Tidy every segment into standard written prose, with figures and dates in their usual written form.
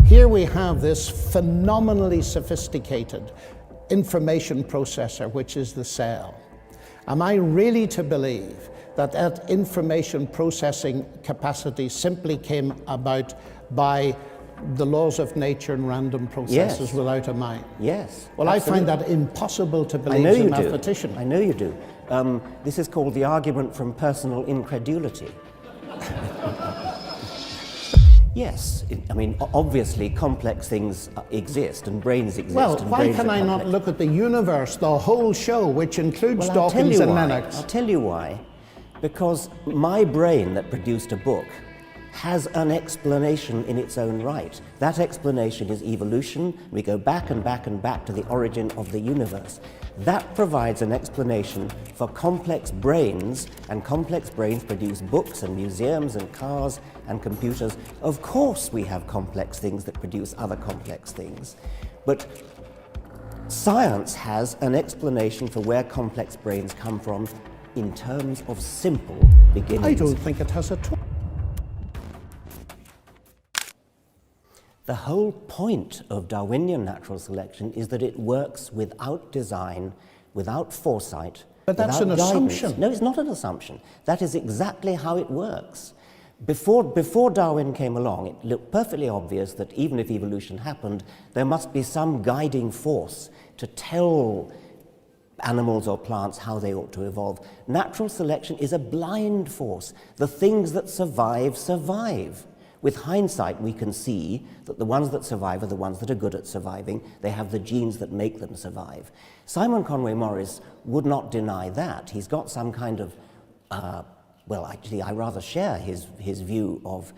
Here we have this phenomenally sophisticated information processor, which is the cell. Am I really to believe that that information processing capacity simply came about by the laws of nature and random processes without a mind? Yes. Well, absolutely. I find that impossible to believe as a mathematician. I know you do. This is called the argument from personal incredulity. Yes, I mean, obviously complex things exist and brains exist. Well, and why brains can are I not complex. look at the universe, the whole show, which includes Well, Dawkins and Lennox? I'll tell you why. Because my brain that produced a book has an explanation in its own right. That explanation is evolution. We go back and back and back to the origin of the universe. That provides an explanation for complex brains, and complex brains produce books and museums and cars and computers. Of course we have complex things that produce other complex things. But science has an explanation for where complex brains come from in terms of simple beginnings. I don't think it has at all. The whole point of Darwinian natural selection is that it works without design, without foresight, But that's an without guidance. assumption. No, it's not an assumption. That is exactly how it works. Before Darwin came along, it looked perfectly obvious that even if evolution happened, there must be some guiding force to tell animals or plants how they ought to evolve. Natural selection is a blind force. The things that survive, survive. With hindsight, we can see that the ones that survive are the ones that are good at surviving. They have the genes that make them survive. Simon Conway Morris would not deny that. He's got some kind of, well, actually, I rather share his view of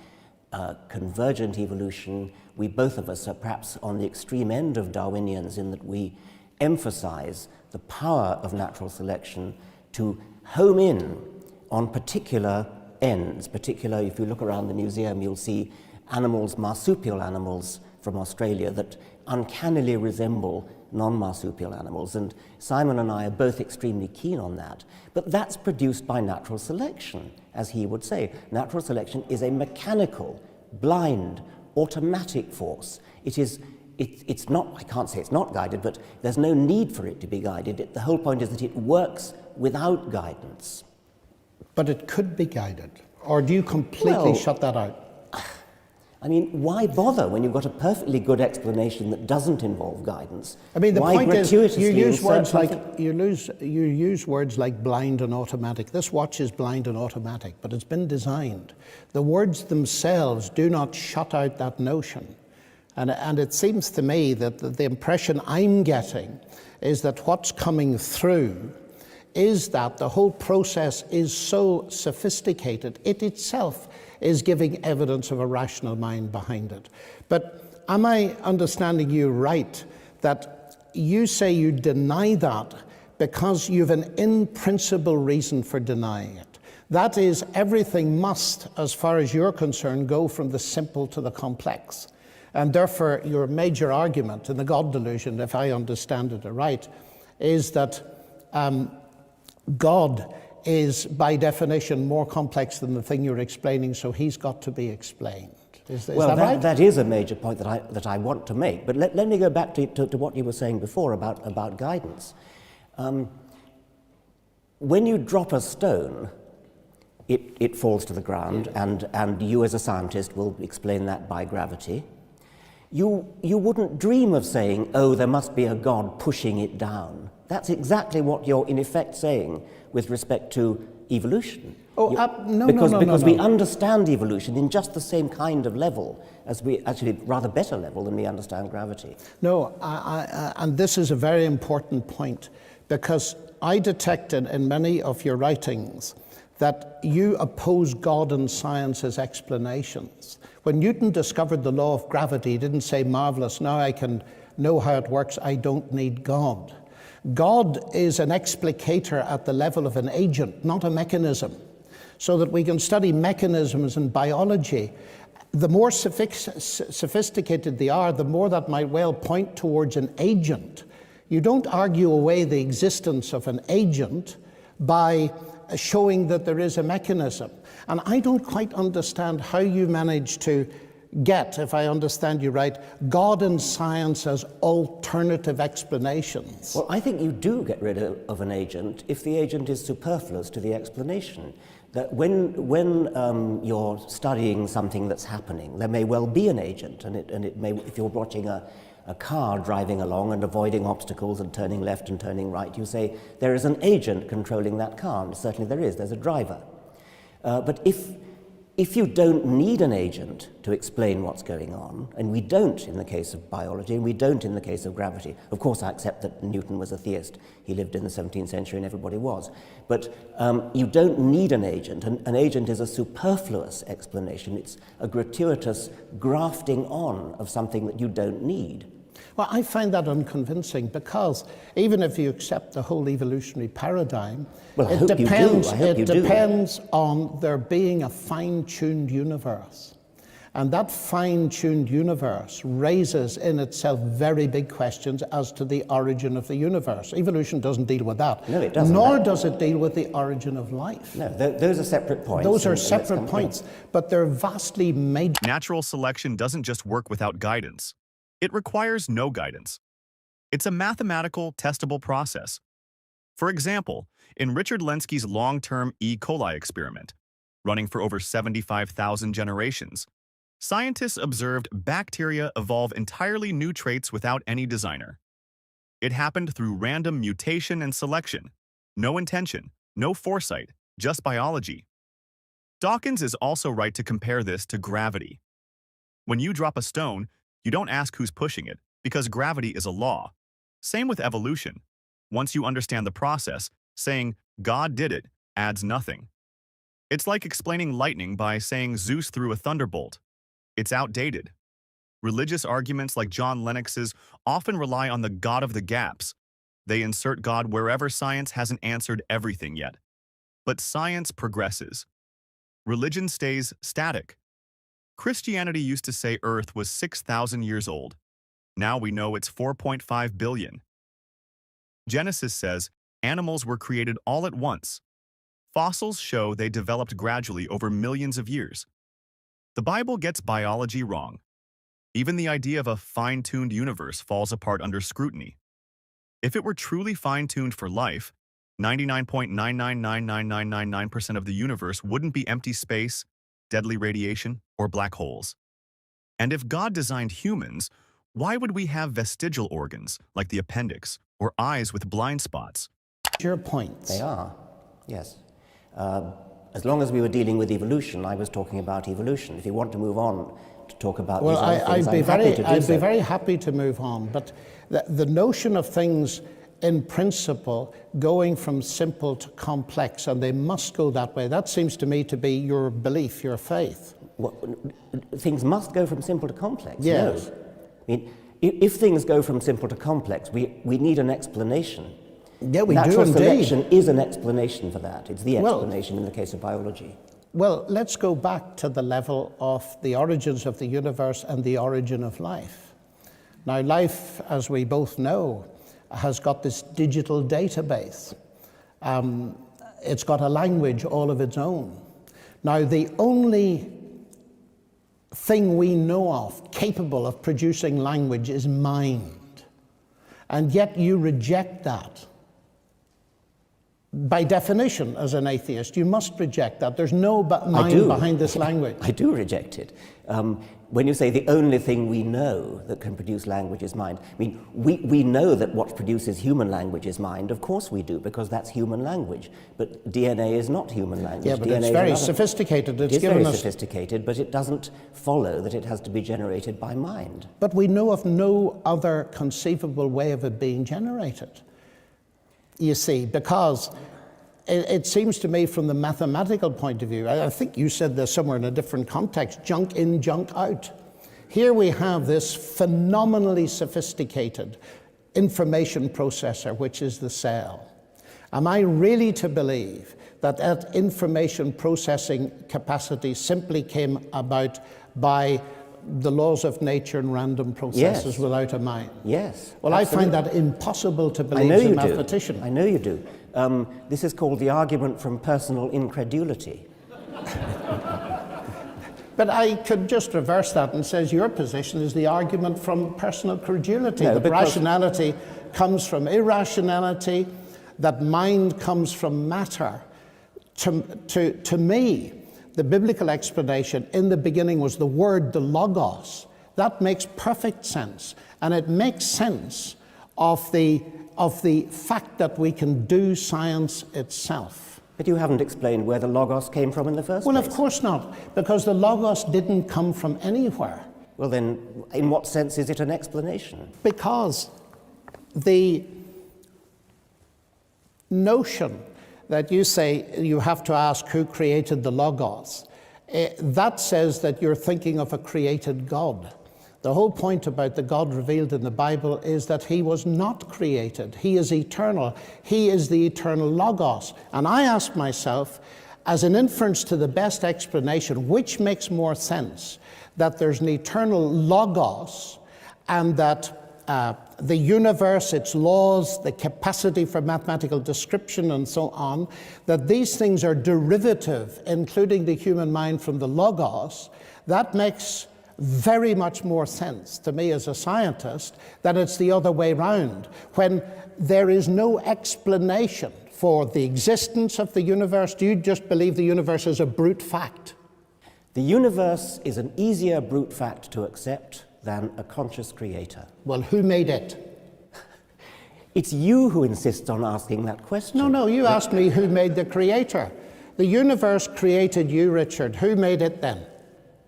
convergent evolution. We both of us are perhaps on the extreme end of Darwinians in that we emphasize the power of natural selection to home in on particular ends. Particularly, if you look around the museum, you'll see animals, marsupial animals from Australia that uncannily resemble non-marsupial animals, and Simon and I are both extremely keen on that. But that's produced by natural selection, as he would say. Natural selection is a mechanical, blind, automatic force. It's not, I can't say it's not guided, but there's no need for it to be guided. The whole point is that it works without guidance. But it could be guided. Or do you completely shut that out? I mean, why bother when you've got a perfectly good explanation that doesn't involve guidance? I mean, the why point is, you use words like something? you use words like blind and automatic. This watch is blind and automatic, but it's been designed. The words themselves do not shut out that notion. And it seems to me that the impression I'm getting is that what's coming through is that the whole process is so sophisticated, it itself is giving evidence of a rational mind behind it. But am I understanding you right, that you say you deny that because you have an in-principle reason for denying it? That is, everything must, as far as you're concerned, go from the simple to the complex. And therefore, your major argument in the God delusion, if I understand it right, is that God is, by definition, more complex than the thing you're explaining, so he's got to be explained. Is that right? That is a major point that I want to make. But let me go back to what you were saying before about guidance. When you drop a stone, it falls to the ground, and you as a scientist will explain that by gravity. You wouldn't dream of saying, oh, there must be a God pushing it down. That's exactly what you're in effect saying with respect to evolution. Because we understand evolution in just the same kind of level as we, actually rather better level than we understand gravity. No, and this is a very important point, because I detected in many of your writings that you oppose God and science as explanations. When Newton discovered the law of gravity, he didn't say, marvelous, now I can know how it works, I don't need God. God is an explicator at the level of an agent, not a mechanism. So that we can study mechanisms in biology. The more sophisticated they are, the more that might well point towards an agent. You don't argue away the existence of an agent by showing that there is a mechanism. And I don't quite understand how you manage to get, if I understand you right, God and science as alternative explanations. Well, I think you do get rid of an agent if the agent is superfluous to the explanation. That when you're studying something that's happening, there may well be an agent, and it may, if you're watching a car driving along and avoiding obstacles and turning left and turning right, you say there is an agent controlling that car, and certainly there is, there's a driver. But if you don't need an agent to explain what's going on, and we don't in the case of biology, and we don't in the case of gravity. Of course, I accept that Newton was a theist. He lived in the 17th century and everybody was. But you don't need an agent. An agent is a superfluous explanation. It's a gratuitous grafting on of something that you don't need. Well, I find that unconvincing because even if you accept the whole evolutionary paradigm, it depends on there being a fine-tuned universe. And that fine-tuned universe raises in itself very big questions as to the origin of the universe. Evolution doesn't deal with that. No, it doesn't. Nor does it deal with the origin of life. No, those are separate points. Those are separate points, but they're vastly major. Natural selection doesn't just work without guidance. It requires no guidance. It's a mathematical, testable process. For example, in Richard Lenski's long-term E. coli experiment, running for over 75,000 generations, scientists observed bacteria evolve entirely new traits without any designer. It happened through random mutation and selection. No intention, no foresight, just biology. Dawkins is also right to compare this to gravity. When you drop a stone, you don't ask who's pushing it, because gravity is a law. Same with evolution. Once you understand the process, saying, God did it, adds nothing. It's like explaining lightning by saying Zeus threw a thunderbolt. It's outdated. Religious arguments like John Lennox's often rely on the God of the gaps. They insert God wherever science hasn't answered everything yet. But science progresses. Religion stays static. Christianity used to say Earth was 6,000 years old. Now we know it's 4.5 billion. Genesis says animals were created all at once. Fossils show they developed gradually over millions of years. The Bible gets biology wrong. Even the idea of a fine-tuned universe falls apart under scrutiny. If it were truly fine-tuned for life, 99.9999999% of the universe wouldn't be empty space, deadly radiation, or black holes. And if God designed humans, why would we have vestigial organs, like the appendix, or eyes with blind spots? Your points. They are, yes. As long as we were dealing with evolution, I was talking about evolution. If you want to move on to talk about these other things, I'd be very happy to move on. But the notion of things in principle going from simple to complex, and they must go that way, that seems to me to be your belief, your faith. Things must go from simple to complex? Yes. No. I mean, if things go from simple to complex, we need an explanation. Yeah, we Natural do selection is an explanation for that. It's the explanation in the case of biology. Well, let's go back to the level of the origins of the universe and the origin of life. Now, life, as we both know, has got this digital database. It's got a language all of its own. Now, the only thing we know of capable of producing language is mind. And yet you reject that. By definition, as an atheist, you must reject that. There's no mind behind this language. I do reject it. When you say the only thing we know that can produce language is mind, I mean, we know that what produces human language is mind. Of course we do, because that's human language. But DNA is not human language. Yeah, but DNA it's very sophisticated. It's very sophisticated, but it doesn't follow that it has to be generated by mind. But we know of no other conceivable way of it being generated. You see, because it seems to me from the mathematical point of view, I think you said this somewhere in a different context, junk in, junk out. Here we have this phenomenally sophisticated information processor, which is the cell. Am I really to believe that that information processing capacity simply came about by the laws of nature and random processes without a mind? Yes. Well, absolutely. I find that impossible to believe as a mathematician. I know you do. This is called the argument from personal incredulity. But I could just reverse that and says your position is the argument from personal credulity. No, that rationality comes from irrationality, that mind comes from matter. To me, the biblical explanation in the beginning was the word, the logos. That makes perfect sense. And it makes sense of the fact that we can do science itself. But you haven't explained where the logos came from in the first place. Well, of course not, because the logos didn't come from anywhere. Well, then, in what sense is it an explanation? Because the notion that you say you have to ask who created the logos, that says that you're thinking of a created God. The whole point about the God revealed in the Bible is that he was not created. He is eternal. He is the eternal logos. And I ask myself, as an inference to the best explanation, which makes more sense? That there's an eternal logos and that the universe, its laws, the capacity for mathematical description and so on, that these things are derivative, including the human mind, from the logos. That makes very much more sense to me as a scientist than it's the other way round, when there is no explanation for the existence of the universe. Do you just believe the universe is a brute fact? The universe is an easier brute fact to accept than a conscious creator. Well, who made it? It's you who insists on asking that question. No, you asked me who made the creator. The universe created you, Richard. Who made it then?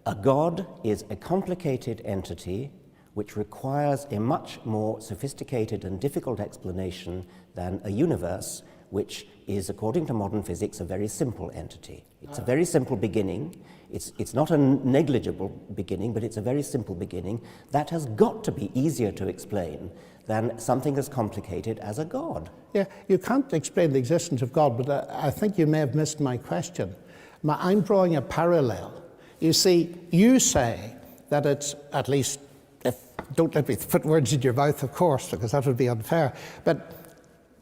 A God is a complicated entity which requires a much more sophisticated and difficult explanation than a universe, which is, according to modern physics, a very simple entity. It's a very simple beginning. It's not a negligible beginning, but it's a very simple beginning. That has got to be easier to explain than something as complicated as a God. Yeah, you can't explain the existence of God, but I think you may have missed my question. I'm drawing a parallel. You see, you say that it's, at least, don't let me put words in your mouth, of course, because that would be unfair, but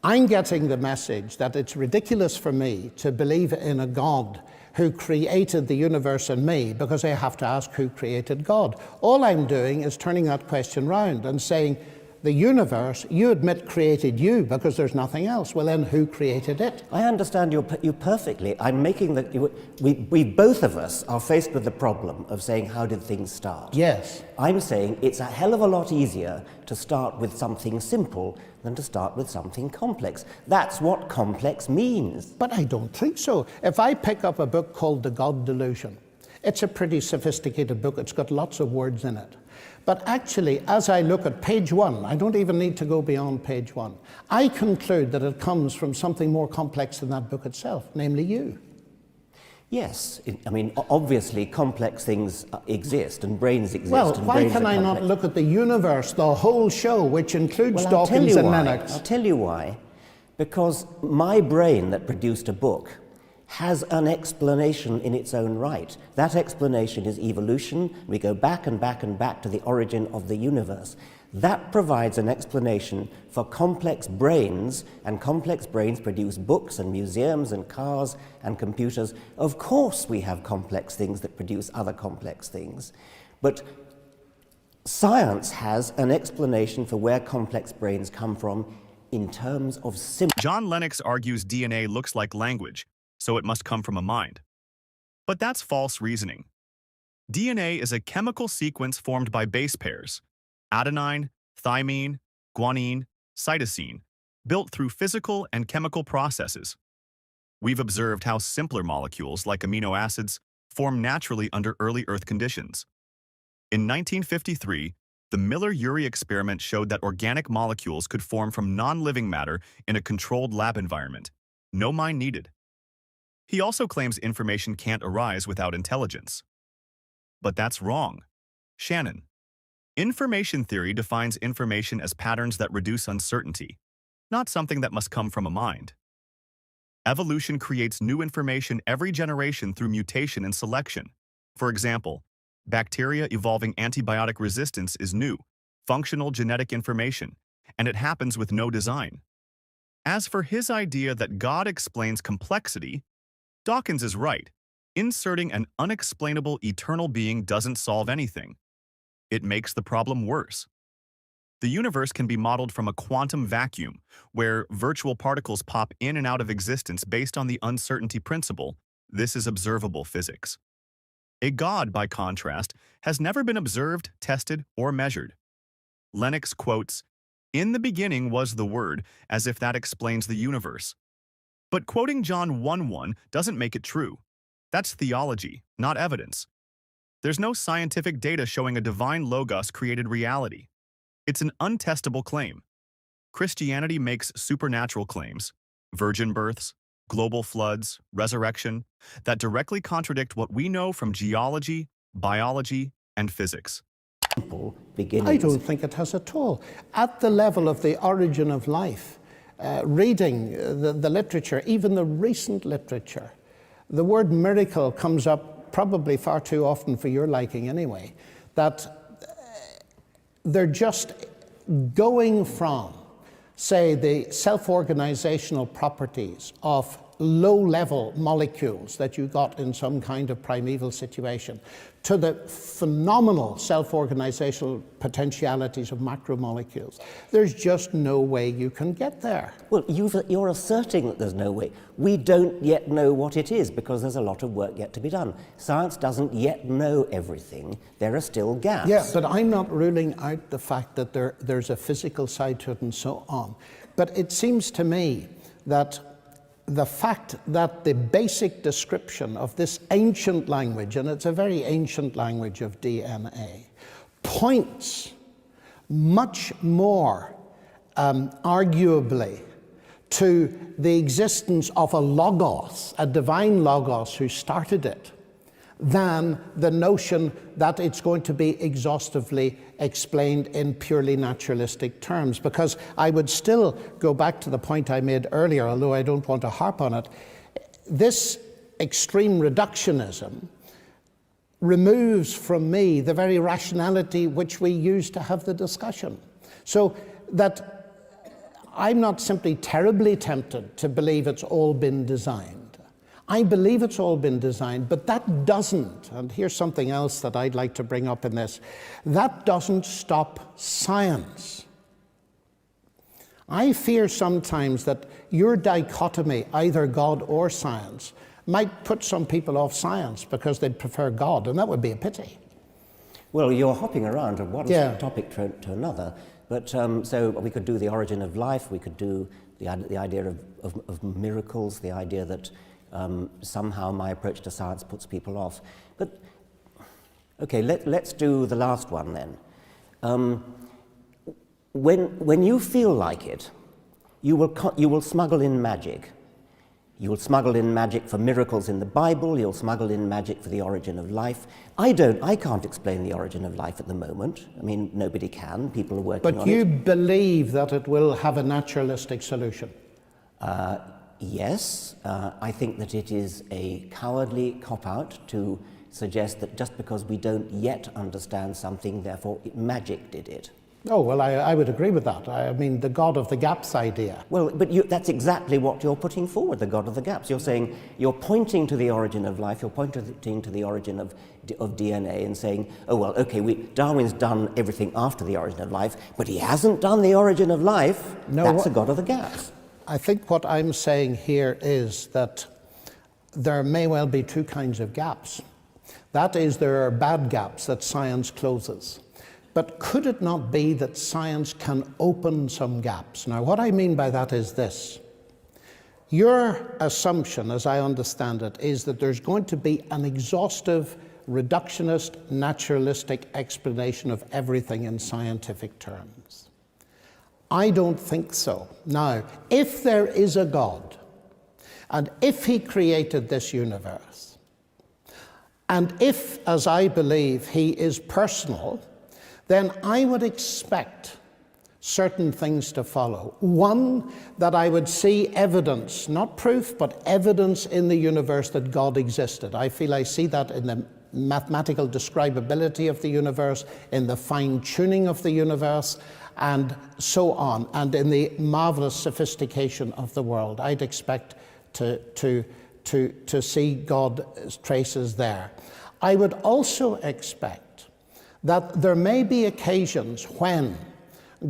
I'm getting the message that it's ridiculous for me to believe in a God who created the universe and me, because I have to ask who created God. All I'm doing is turning that question round and saying, the universe, you admit, created you because there's nothing else. Well, then who created it? I understand you perfectly. I'm making the... We both of us are faced with the problem of saying, how did things start? Yes. I'm saying it's a hell of a lot easier to start with something simple than to start with something complex. That's what complex means. But I don't think so. If I pick up a book called The God Delusion, it's a pretty sophisticated book. It's got lots of words in it. But actually, as I look at page 1, I don't even need to go beyond page 1, I conclude that it comes from something more complex than that book itself, namely you. Yes, I mean, obviously complex things exist and brains exist. Well, and why brains can are I not complex. look at the universe, the whole show, which includes Well, Dawkins and Lennox? I'll tell you why. Because my brain that produced a book has an explanation in its own right. That explanation is evolution. We go back and back and back to the origin of the universe. That provides an explanation for complex brains, and complex brains produce books and museums and cars and computers. Of course we have complex things that produce other complex things. But science has an explanation for where complex brains come from in terms of simple... John Lennox argues DNA looks like language, so it must come from a mind. But that's false reasoning. DNA is a chemical sequence formed by base pairs, adenine, thymine, guanine, cytosine, built through physical and chemical processes. We've observed how simpler molecules, like amino acids, form naturally under early Earth conditions. In 1953, the Miller-Urey experiment showed that organic molecules could form from non-living matter in a controlled lab environment. No mind needed. He also claims information can't arise without intelligence. But that's wrong. Shannon. Information theory defines information as patterns that reduce uncertainty, not something that must come from a mind. Evolution creates new information every generation through mutation and selection. For example, bacteria evolving antibiotic resistance is new, functional genetic information, and it happens with no design. As for his idea that God explains complexity, Dawkins is right. Inserting an unexplainable eternal being doesn't solve anything. It makes the problem worse. The universe can be modeled from a quantum vacuum, where virtual particles pop in and out of existence based on the uncertainty principle. This is observable physics. A God, by contrast, has never been observed, tested, or measured. Lennox quotes, "In the beginning was the Word," as if that explains the universe. But quoting John 1:1 doesn't make it true. That's theology, not evidence. There's no scientific data showing a divine logos created reality. It's an untestable claim. Christianity makes supernatural claims, virgin births, global floods, resurrection, that directly contradict what we know from geology, biology, and physics. I don't think it has at all. At the level of the origin of life, reading the literature, even the recent literature, the word miracle comes up probably far too often for your liking anyway, that they're just going from, say, the self-organizational properties of low-level molecules that you got in some kind of primeval situation to the phenomenal self-organizational potentialities of macromolecules. There's just no way you can get there. Well, you're asserting that there's no way. We don't yet know what it is because there's a lot of work yet to be done. Science doesn't yet know everything. There are still gaps. Yeah, but I'm not ruling out the fact that there's a physical side to it and so on. But it seems to me that the fact that the basic description of this ancient language, and it's a very ancient language of DNA, points much more arguably to the existence of a logos, a divine logos who started it, than the notion that it's going to be exhaustively explained in purely naturalistic terms. Because I would still go back to the point I made earlier, although I don't want to harp on it. This extreme reductionism removes from me the very rationality which we use to have the discussion. So that I'm not simply terribly tempted to believe it's all been designed. I believe it's all been designed, but that doesn't, and here's something else that I'd like to bring up in this, that doesn't stop science. I fear sometimes that your dichotomy, either God or science, might put some people off science because they'd prefer God, and that would be a pity. Well, you're hopping around from one topic to another, but so we could do the origin of life, we could do the idea of miracles, the idea that somehow my approach to science puts people off. But, okay, let's do the last one then. When you feel like it, you will smuggle in magic. You'll smuggle in magic for miracles in the Bible, you'll smuggle in magic for the origin of life. I can't explain the origin of life at the moment. I mean, nobody can, people are working on it. But you believe that it will have a naturalistic solution? Yes, I think that it is a cowardly cop-out to suggest that just because we don't yet understand something, therefore magic did it. Oh, well, I would agree with that. I mean, the God of the gaps idea. Well, but that's exactly what you're putting forward, the God of the gaps. You're saying, you're pointing to the origin of life, you're pointing to the origin of DNA and saying, oh, well, okay, Darwin's done everything after the origin of life, but he hasn't done the origin of life. No, that's the God of the gaps. I think what I'm saying here is that there may well be two kinds of gaps. That is, there are bad gaps that science closes. But could it not be that science can open some gaps? Now, what I mean by that is this. Your assumption, as I understand it, is that there's going to be an exhaustive, reductionist, naturalistic explanation of everything in scientific terms. I don't think so. Now, if there is a God, and if he created this universe, and if, as I believe, he is personal, then I would expect certain things to follow. One, that I would see evidence, not proof, but evidence in the universe that God existed. I feel I see that in the mathematical describability of the universe, in the fine-tuning of the universe, and so on, and in the marvelous sophistication of the world. I'd expect to to see God's traces there. I would also expect that there may be occasions when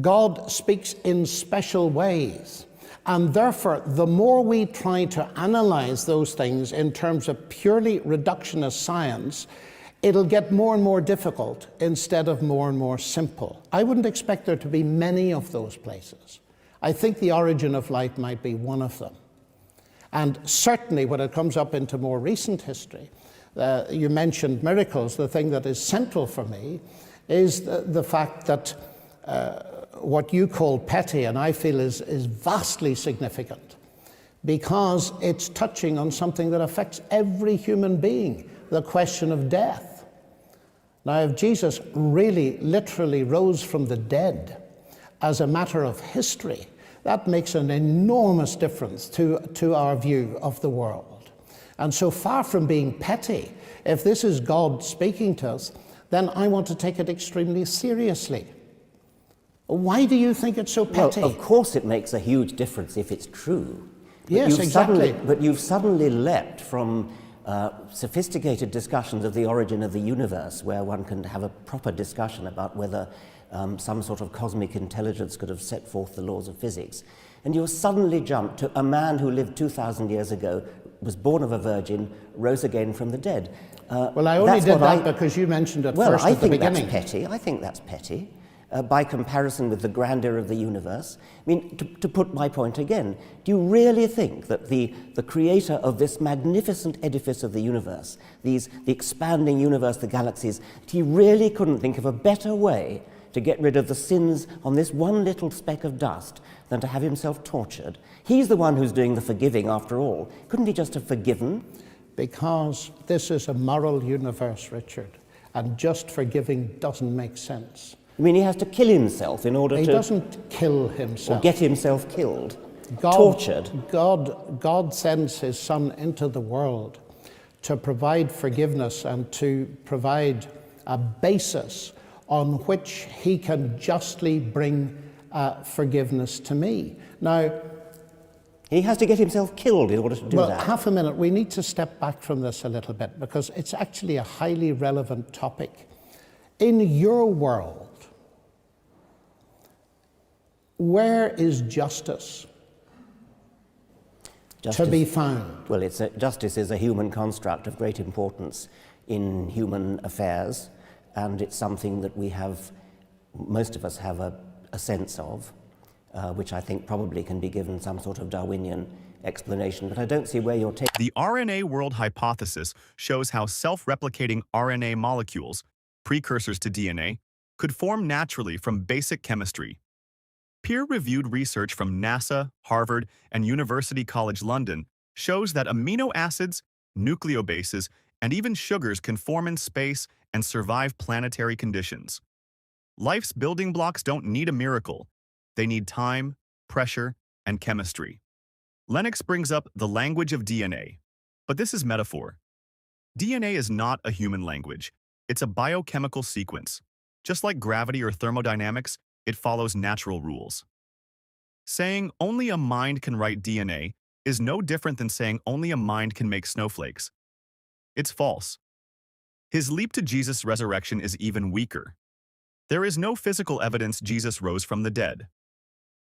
God speaks in special ways, and therefore the more we try to analyze those things in terms of purely reductionist science, it'll get more and more difficult instead of more and more simple. I wouldn't expect there to be many of those places. I think the origin of light might be one of them. And certainly when it comes up into more recent history, you mentioned miracles. The thing that is central for me is the fact that what you call petty, and I feel is vastly significant, because it's touching on something that affects every human being, the question of death. Now, if Jesus really literally rose from the dead as a matter of history, that makes an enormous difference to our view of the world. And so far from being petty, if this is God speaking to us, then I want to take it extremely seriously. Why do you think it's so petty? Well, of course it makes a huge difference if it's true. But yes, exactly. But you've suddenly leapt from sophisticated discussions of the origin of the universe, where one can have a proper discussion about whether some sort of cosmic intelligence could have set forth the laws of physics. And you suddenly jump to a man who lived 2,000 years ago, was born of a virgin, rose again from the dead. Well, I only did that because you mentioned it first at the beginning. I think that's petty. By comparison with the grandeur of the universe. I mean, to put my point again, do you really think that the creator of this magnificent edifice of the universe, the expanding universe, the galaxies, he really couldn't think of a better way to get rid of the sins on this one little speck of dust than to have himself tortured? He's the one who's doing the forgiving after all. Couldn't he just have forgiven? Because this is a moral universe, Richard, and just forgiving doesn't make sense. I mean, he has to kill himself in order to... He doesn't kill himself. Or get himself killed, tortured. God sends his Son into the world to provide forgiveness and to provide a basis on which he can justly bring forgiveness to me. Now, he has to get himself killed in order to do that. Well, half a minute. We need to step back from this a little bit because it's actually a highly relevant topic. In your world, where is justice to be found? Well, justice is a human construct of great importance in human affairs, and it's something that most of us have a sense of, which I think probably can be given some sort of Darwinian explanation, but I don't see where you're taking. The RNA world hypothesis shows how self-replicating RNA molecules, precursors to DNA, could form naturally from basic chemistry. Peer-reviewed research from NASA, Harvard, and University College London shows that amino acids, nucleobases, and even sugars can form in space and survive planetary conditions. Life's building blocks don't need a miracle. They need time, pressure, and chemistry. Lennox brings up the language of DNA, but this is metaphor. DNA is not a human language. It's a biochemical sequence. Just like gravity or thermodynamics, it follows natural rules. Saying only a mind can write DNA is no different than saying only a mind can make snowflakes. It's false. His leap to Jesus' resurrection is even weaker. There is no physical evidence Jesus rose from the dead.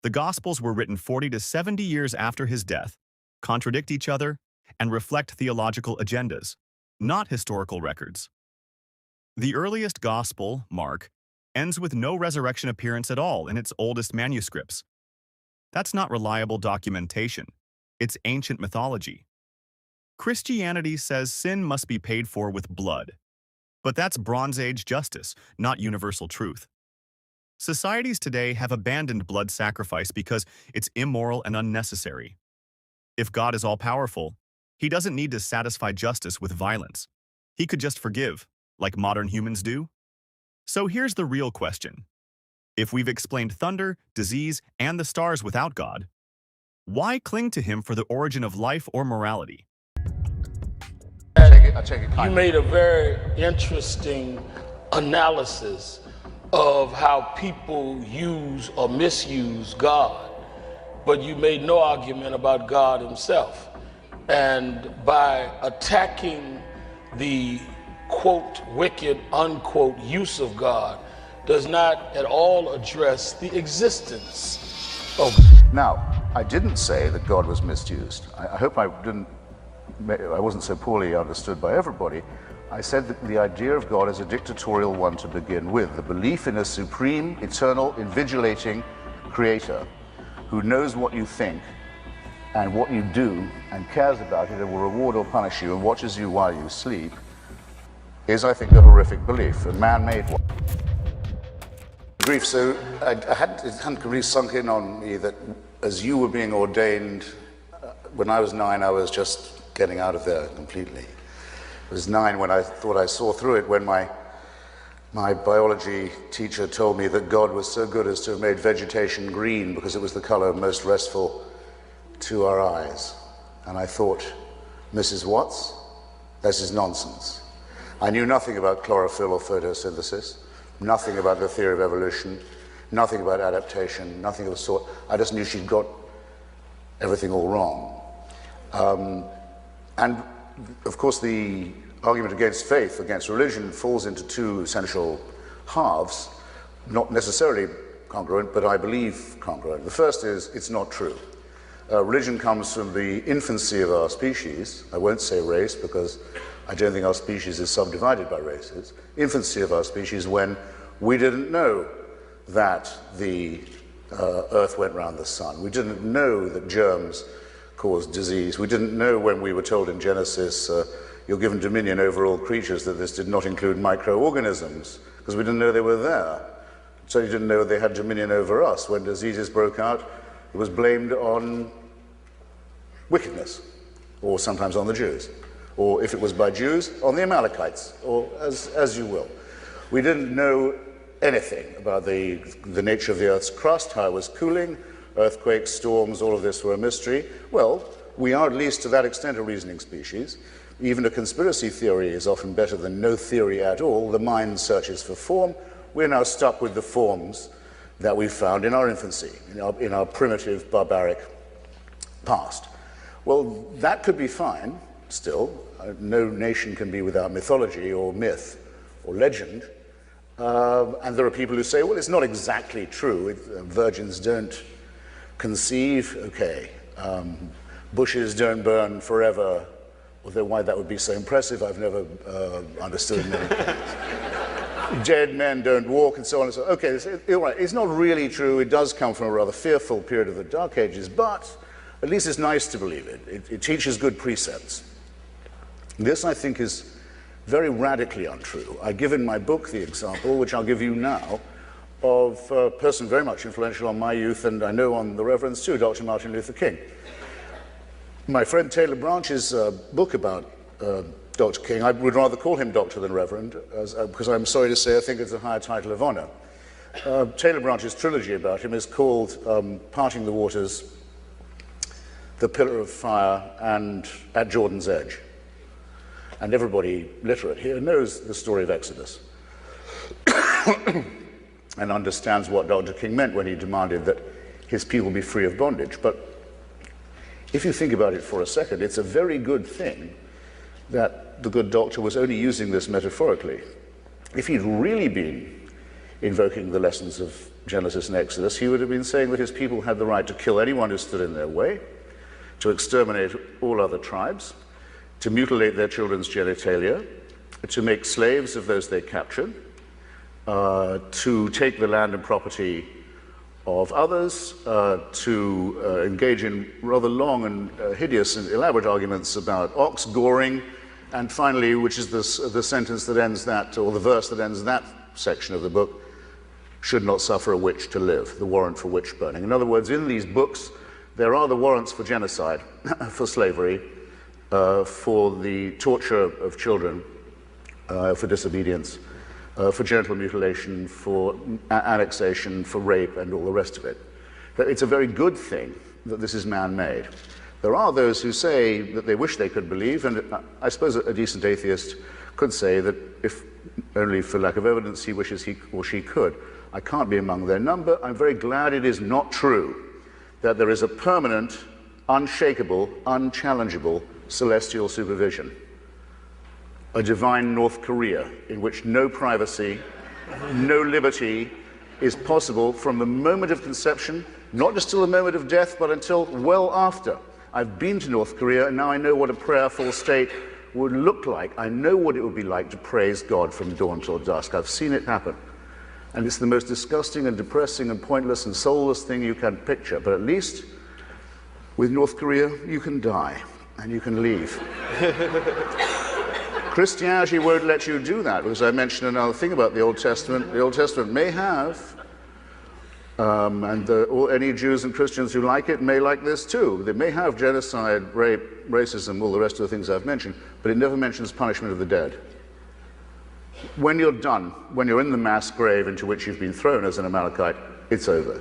The Gospels were written 40 to 70 years after his death, contradict each other, and reflect theological agendas, not historical records. The earliest Gospel, Mark, ends with no resurrection appearance at all in its oldest manuscripts. That's not reliable documentation. It's ancient mythology. Christianity says sin must be paid for with blood. But that's Bronze Age justice, not universal truth. Societies today have abandoned blood sacrifice because it's immoral and unnecessary. If God is all-powerful, he doesn't need to satisfy justice with violence. He could just forgive, like modern humans do. So here's the real question. If we've explained thunder, disease, and the stars without God, why cling to him for the origin of life or morality? You made a very interesting analysis of how people use or misuse God, but you made no argument about God himself. and by attacking the quote wicked unquote use of God does not at all address the existence of God. Now, I didn't say that God was misused. I hope I wasn't so poorly understood by everybody. I said that the idea of God is a dictatorial one to begin with, the belief in a supreme, eternal, invigilating creator who knows what you think and what you do and cares about it and will reward or punish you and watches you while you sleep is, I think, a horrific belief, a man-made one. Brief, so it hadn't really sunk in on me that as you were being ordained, when I was 9, I was just getting out of there completely. It was 9 when I thought I saw through it, when my biology teacher told me that God was so good as to have made vegetation green because it was the color most restful to our eyes. And I thought, Mrs. Watts, this is nonsense. I knew nothing about chlorophyll or photosynthesis, nothing about the theory of evolution, nothing about adaptation, nothing of the sort. I just knew she'd got everything all wrong. And of course, the argument against faith, against religion, falls into two essential halves, not necessarily congruent, but I believe congruent. The first is, it's not true. Religion comes from the infancy of our species. I won't say race, because I don't think our species is subdivided by races. Infancy of our species, when we didn't know that the Earth went round the sun. We didn't know that germs caused disease. We didn't know when we were told in Genesis, you're given dominion over all creatures, that this did not include microorganisms, because we didn't know they were there. So you didn't know they had dominion over us. When diseases broke out, it was blamed on wickedness, or sometimes on the Jews, or if it was by Jews, on the Amalekites, or as you will. We didn't know anything about the nature of the Earth's crust, how it was cooling. Earthquakes, storms, all of this were a mystery. Well, we are at least to that extent a reasoning species. Even a conspiracy theory is often better than no theory at all. The mind searches for form. We're now stuck with the forms that we found in our infancy, in our primitive, barbaric past. Well, that could be fine still. No nation can be without mythology or myth or legend. And there are people who say, well, it's not exactly true. Virgins don't conceive, okay. Bushes don't burn forever, although why that would be so impressive, I've never understood. Dead men don't walk, and so on and so on. Okay, you're right, it's not really true. It does come from a rather fearful period of the Dark Ages, but at least it's nice to believe it. It teaches good precepts. This, I think, is very radically untrue. I give in my book the example, which I'll give you now, of a person very much influential on my youth, and I know on the Reverend's too, Dr. Martin Luther King. My friend Taylor Branch's book about Dr. King, I would rather call him Doctor than Reverend, because I'm sorry to say I think it's a higher title of honor. Taylor Branch's trilogy about him is called Parting the Waters, The Pillar of Fire, and At Jordan's Edge. And everybody literate here knows the story of Exodus and understands what Dr. King meant when he demanded that his people be free of bondage. But if you think about it for a second, it's a very good thing that the good doctor was only using this metaphorically. If he'd really been invoking the lessons of Genesis and Exodus, he would have been saying that his people had the right to kill anyone who stood in their way, to exterminate all other tribes, to mutilate their children's genitalia, to make slaves of those they captured, to take the land and property of others, to engage in rather long and hideous and elaborate arguments about ox goring, and finally, which is the sentence that ends that, or the verse that ends that section of the book, should not suffer a witch to live, the warrant for witch burning. In other words, in these books, there are the warrants for genocide, for slavery, for the torture of children, for disobedience, for genital mutilation, for annexation, for rape, and all the rest of it. It's a very good thing that this is man-made. There are those who say that they wish they could believe, and I suppose a decent atheist could say that if only for lack of evidence he wishes he or she could. I can't be among their number. I'm very glad it is not true that there is a permanent, unshakable, unchallengeable celestial supervision, a divine North Korea in which no privacy, no liberty is possible from the moment of conception, not just till the moment of death, but until well after. I've been to North Korea, and now I know what a prayerful state would look like. I know what it would be like to praise God from dawn till dusk. I've seen it happen. And it's the most disgusting and depressing and pointless and soulless thing you can picture. But at least with North Korea, you can die and you can leave. Christianity won't let you do that, because I mentioned another thing about the Old Testament. The Old Testament may have, any Jews and Christians who like it may like this too. They may have genocide, rape, racism, all the rest of the things I've mentioned, but it never mentions punishment of the dead. When you're done, when you're in the mass grave into which you've been thrown as an Amalekite, it's over.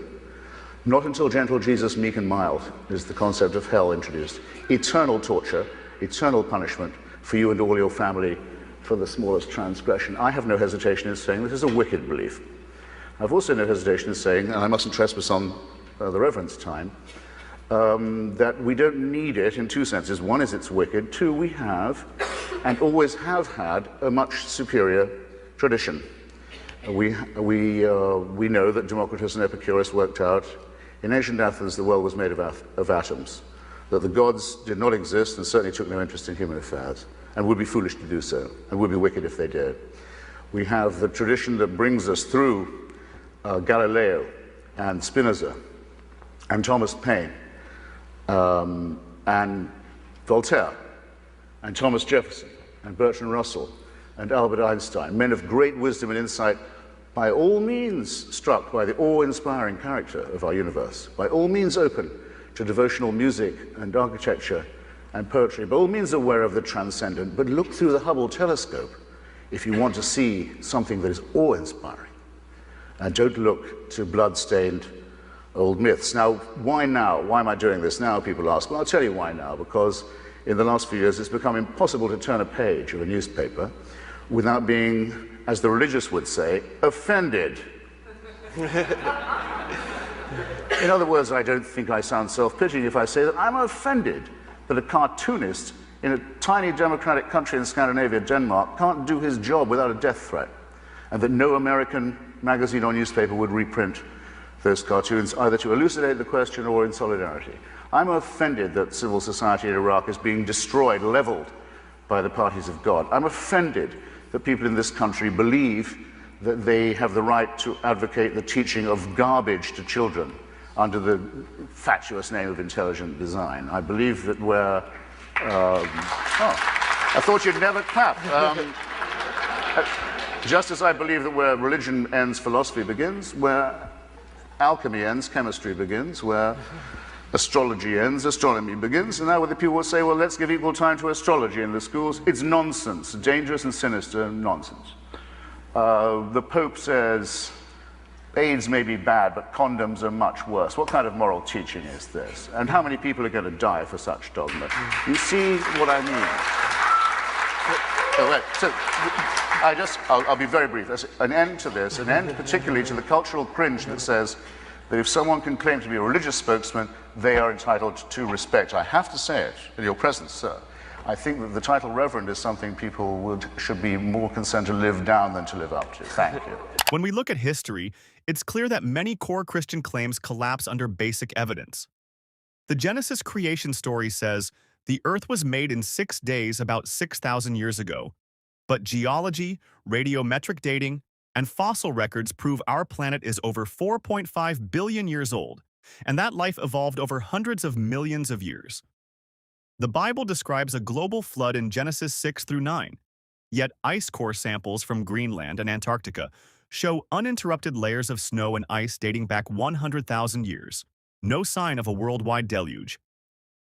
Not until gentle Jesus, meek and mild, is the concept of hell introduced. Eternal torture, eternal punishment for you and all your family for the smallest transgression. I have no hesitation in saying this is a wicked belief. I've also no hesitation in saying, and I mustn't trespass on the Reverend's time, that we don't need it in two senses. One is it's wicked. Two, we have and always have had a much superior tradition. We know that Democritus and Epicurus worked out in ancient Athens the world was made of atoms, that the gods did not exist and certainly took no interest in human affairs, and would be foolish to do so, and would be wicked if they did. We have the tradition that brings us through Galileo and Spinoza and Thomas Paine and Voltaire and Thomas Jefferson and Bertrand Russell and Albert Einstein, men of great wisdom and insight, by all means struck by the awe-inspiring character of our universe, by all means open to devotional music and architecture and poetry, by all means aware of the transcendent, but look through the Hubble telescope if you want to see something that is awe-inspiring. And don't look to blood-stained old myths. Now? Why am I doing this now, people ask? Well, I'll tell you why now, because in the last few years it's become impossible to turn a page of a newspaper without being, as the religious would say, offended. In other words, I don't think I sound self-pitying if I say that I'm offended that a cartoonist in a tiny democratic country in Scandinavia, Denmark, can't do his job without a death threat, and that no American magazine or newspaper would reprint those cartoons, either to elucidate the question or in solidarity. I'm offended that civil society in Iraq is being destroyed, leveled by the parties of God. I'm offended that people in this country believe that they have the right to advocate the teaching of garbage to children under the fatuous name of intelligent design. I believe that we're... I thought you'd never clap. Just as I believe that where religion ends, philosophy begins, where alchemy ends, chemistry begins, where astrology ends, astronomy begins, and now the people will say, well, let's give equal time to astrology in the schools. It's nonsense, dangerous and sinister nonsense. The Pope says, AIDS may be bad, but condoms are much worse. What kind of moral teaching is this? And how many people are going to die for such dogma? You see what I mean? So, I'll be very brief. There's an end to this, an end particularly to the cultural cringe that says that if someone can claim to be a religious spokesman, they are entitled to respect. I have to say it in your presence, sir. I think that the title Reverend is something people should be more concerned to live down than to live up to. Thank you. When we look at history, it's clear that many core Christian claims collapse under basic evidence. The Genesis creation story says the earth was made in 6 days about 6,000 years ago, but geology, radiometric dating, and fossil records prove our planet is over 4.5 billion years old, and that life evolved over hundreds of millions of years. The Bible describes a global flood in Genesis 6 through 9, yet ice core samples from Greenland and Antarctica show uninterrupted layers of snow and ice dating back 100,000 years. No sign of a worldwide deluge.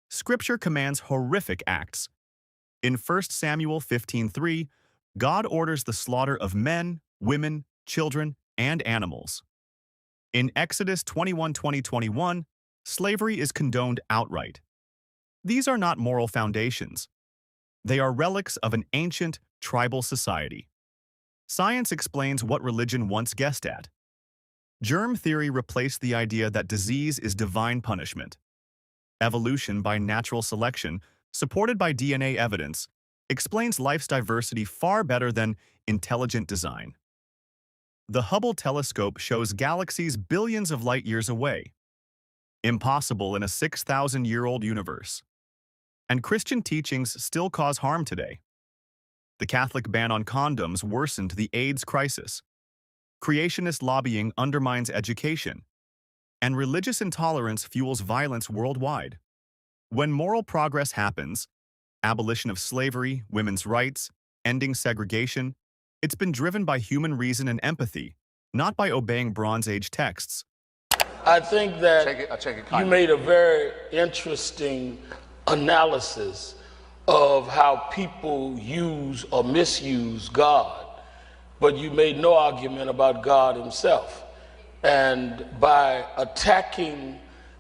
Scripture commands horrific acts. In 1 Samuel 15:3, God orders the slaughter of men, women, children, and animals. In Exodus 21:20-21, slavery is condoned outright. These are not moral foundations. They are relics of an ancient, tribal society. Science explains what religion once guessed at. Germ theory replaced the idea that disease is divine punishment. Evolution by natural selection supported by DNA evidence, explains life's diversity far better than intelligent design. The Hubble telescope shows galaxies billions of light years away, impossible in a 6,000-year-old universe. And Christian teachings still cause harm today. The Catholic ban on condoms worsened the AIDS crisis. Creationist lobbying undermines education, and religious intolerance fuels violence worldwide. When moral progress happens, abolition of slavery, women's rights, ending segregation, it's been driven by human reason and empathy, not by obeying Bronze Age texts. I think that I take it you kindly. made a very interesting analysis of how people use or misuse God, but you made no argument about God himself. And by attacking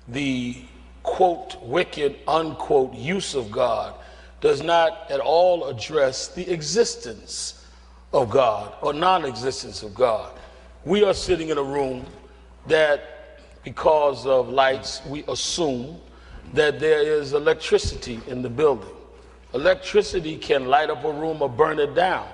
the quote wicked unquote use of God does not at all address the existence of God or non-existence of God. We are sitting in a room that, because of lights, we assume that there is electricity in the building. Electricity can light up a room or burn it down.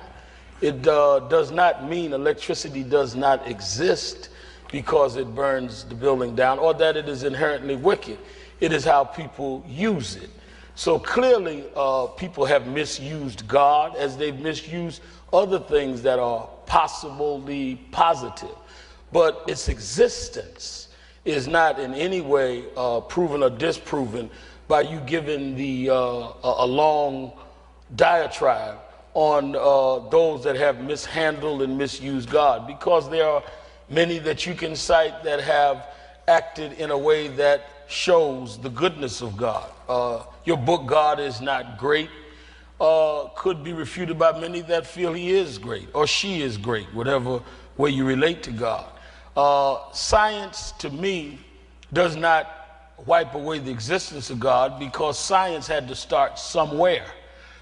It does not mean electricity does not exist because it burns the building down, or that it is inherently wicked. It is how people use it. So clearly, people have misused God as they've misused other things that are possibly positive. But its existence is not in any way proven or disproven by you giving a long diatribe on those that have mishandled and misused God, because there are many that you can cite that have acted in a way that shows the goodness of God. Your book, God is Not Great, could be refuted by many that feel he is great or she is great, whatever way you relate to God. Science, to me, does not wipe away the existence of God, because science had to start somewhere.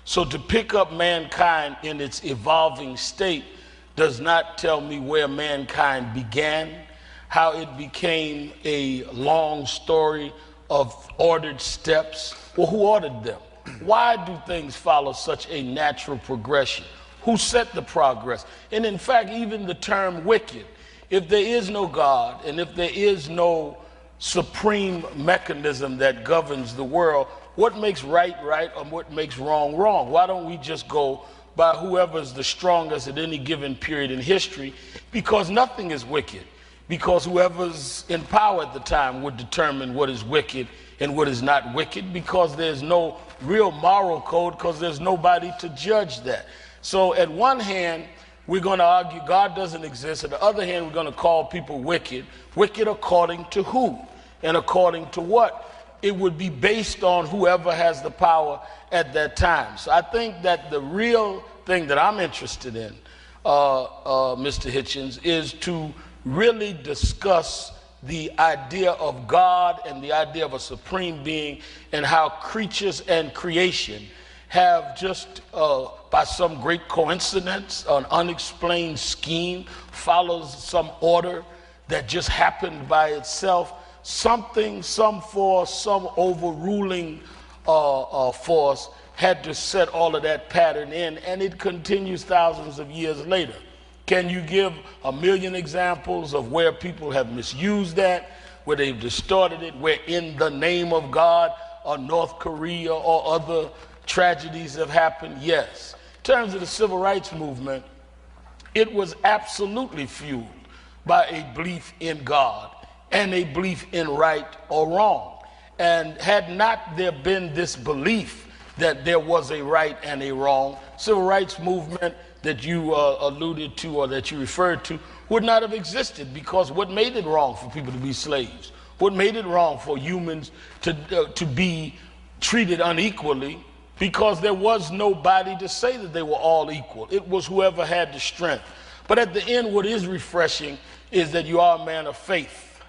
So to pick up mankind in its evolving state does not tell me where mankind began, how it became a long story of ordered steps. Well, who ordered them? Why do things follow such a natural progression? Who set the progress? And in fact, even the term wicked, if there is no God and if there is no supreme mechanism that governs the world, what makes right right or what makes wrong wrong? Why don't we just go by whoever's the strongest at any given period in history? Because nothing is wicked, because whoever's in power at the time would determine what is wicked and what is not wicked, because there's no real moral code, because there's nobody to judge that. So at one hand, we're going to argue God doesn't exist. At the other hand, we're going to call people wicked. Wicked according to who and according to what? It would be based on whoever has the power at that time. So I think that the real thing that I'm interested in, Mr. Hitchens, is to really discuss the idea of God and the idea of a supreme being, and how creatures and creation have just by some great coincidence, an unexplained scheme, follows some order that just happened by itself. Something, some force, some overruling force had to set all of that pattern in, and it continues thousands of years later. Can you give a million examples of where people have misused that, where they've distorted it, where in the name of God or North Korea or other tragedies have happened? Yes. In terms of the civil rights movement, it was absolutely fueled by a belief in God and a belief in right or wrong. And had not there been this belief that there was a right and a wrong, civil rights movement that you alluded to or that you referred to would not have existed, because what made it wrong for people to be slaves? What made it wrong for humans to be treated unequally? Because there was nobody to say that they were all equal. It was whoever had the strength. But at the end, what is refreshing is that you are a man of faith,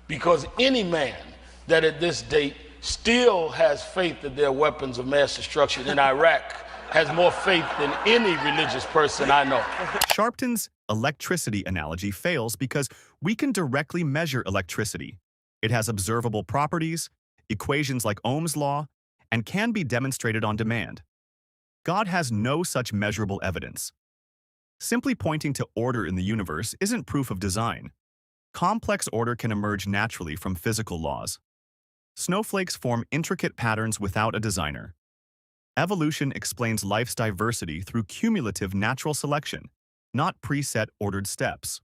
because any man that at this date still has faith that there are weapons of mass destruction in Iraq has more faith than any religious person I know. Sharpton's electricity analogy fails because we can directly measure electricity. It has observable properties, equations like Ohm's law, and can be demonstrated on demand. God has no such measurable evidence. Simply pointing to order in the universe isn't proof of design. Complex order can emerge naturally from physical laws. Snowflakes form intricate patterns without a designer. Evolution explains life's diversity through cumulative natural selection, not preset ordered steps.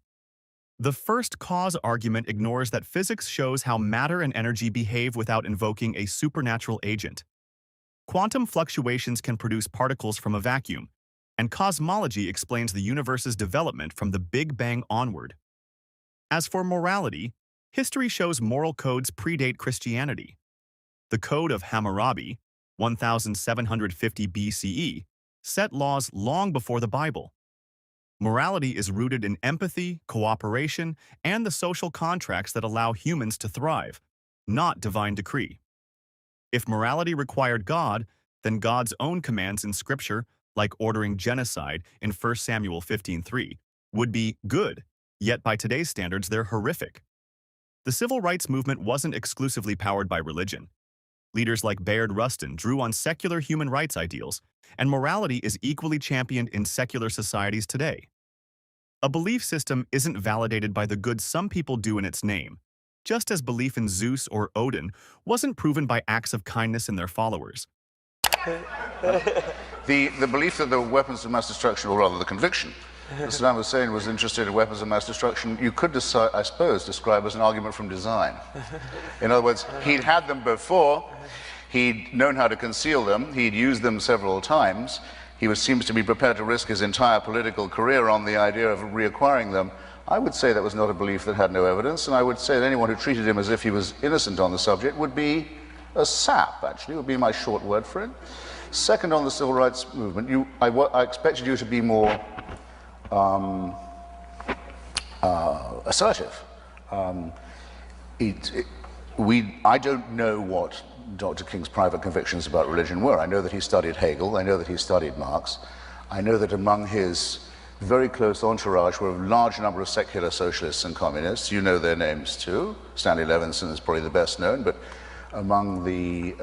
The first cause argument ignores that physics shows how matter and energy behave without invoking a supernatural agent. Quantum fluctuations can produce particles from a vacuum, and cosmology explains the universe's development from the Big Bang onward. As for morality, history shows moral codes predate Christianity. The Code of Hammurabi, 1750 BCE, set laws long before the Bible. Morality is rooted in empathy, cooperation, and the social contracts that allow humans to thrive, not divine decree. If morality required God, then God's own commands in Scripture, like ordering genocide in 1 Samuel 15:3, would be good, yet by today's standards they're horrific. The civil rights movement wasn't exclusively powered by religion. Leaders like Bayard Rustin drew on secular human rights ideals, and morality is equally championed in secular societies today. A belief system isn't validated by the good some people do in its name, just as belief in Zeus or Odin wasn't proven by acts of kindness in their followers. The belief that there were weapons of mass destruction, or rather the conviction that Saddam Hussein was interested in weapons of mass destruction, you could, I suppose, describe as an argument from design. In other words, he'd had them before, he'd known how to conceal them, he'd used them several times, he seems to be prepared to risk his entire political career on the idea of reacquiring them. I would say that was not a belief that had no evidence, and I would say that anyone who treated him as if he was innocent on the subject would be a sap, actually, would be my short word for it. Second, on the civil rights movement, I expected you to be more assertive. I don't know what Dr. King's private convictions about religion were. I know that he studied Hegel, I know that he studied Marx, I know that among his very close entourage were a large number of secular socialists and communists. You know their names too. Stanley Levinson is probably the best known, but among the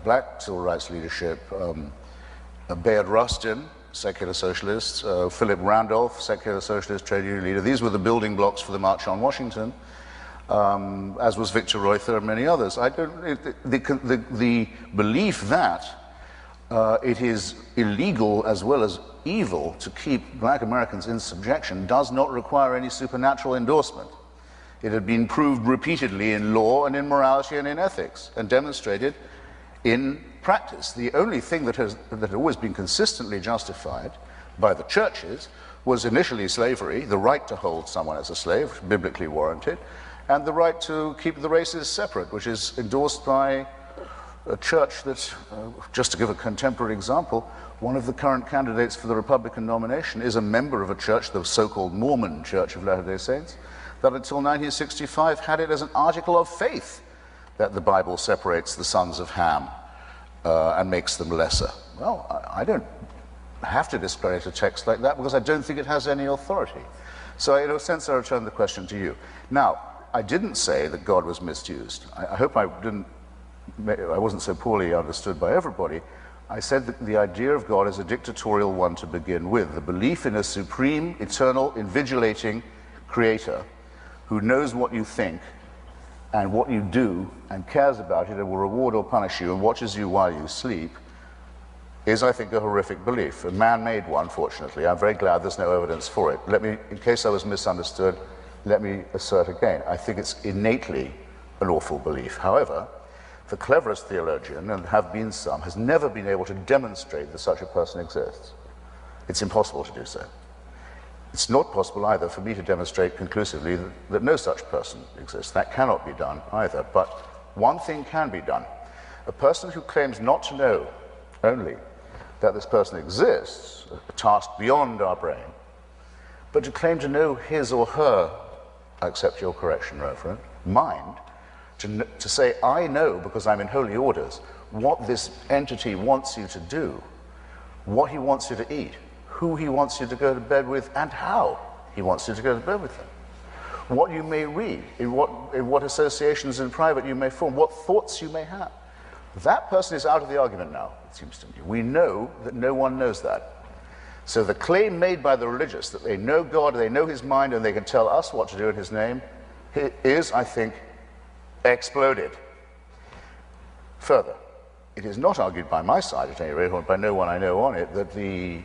black civil rights leadership, Bayard Rustin, secular socialist, Philip Randolph, secular socialist trade union leader. These were the building blocks for the March on Washington, as was Victor Reuther and many others. The belief that it is illegal as well as evil to keep black Americans in subjection does not require any supernatural endorsement. It had been proved repeatedly in law and in morality and in ethics, and demonstrated in practice. The only thing that had always been consistently justified by the churches was initially slavery, the right to hold someone as a slave, biblically warranted, and the right to keep the races separate, which is endorsed by a church that, just to give a contemporary example, one of the current candidates for the Republican nomination is a member of a church, the so-called Mormon Church of Latter-day Saints, that until 1965 had it as an article of faith that the Bible separates the sons of Ham and makes them lesser. Well, I don't have to discredit a text like that because I don't think it has any authority. So in a sense, I return the question to you. Now, I didn't say that God was misused. I hope I wasn't so poorly understood by everybody. I said that the idea of God is a dictatorial one to begin with. The belief in a supreme, eternal, invigilating creator who knows what you think and what you do and cares about it and will reward or punish you and watches you while you sleep is, I think, a horrific belief. A man-made one, fortunately. I'm very glad there's no evidence for it. In case I was misunderstood, let me assert again, I think it's innately an awful belief. However, the cleverest theologian, and have been some, has never been able to demonstrate that such a person exists. It's impossible to do so. It's not possible either for me to demonstrate conclusively that no such person exists. That cannot be done either. But one thing can be done. A person who claims not to know only that this person exists, a task beyond our brain, but to claim to know his or her, I accept your correction, Reverend, mind, to say, I know, because I'm in holy orders, what this entity wants you to do, what he wants you to eat, who he wants you to go to bed with, and how he wants you to go to bed with them, what you may read, in what associations in private you may form, what thoughts you may have, That person is out of the argument now, it seems to me. We know that no one knows that. So the claim made by the religious that they know God, they know his mind, and they can tell us what to do in his name is, I think, exploded. Further, it is not argued by my side, at any rate, or by no one I know on it, that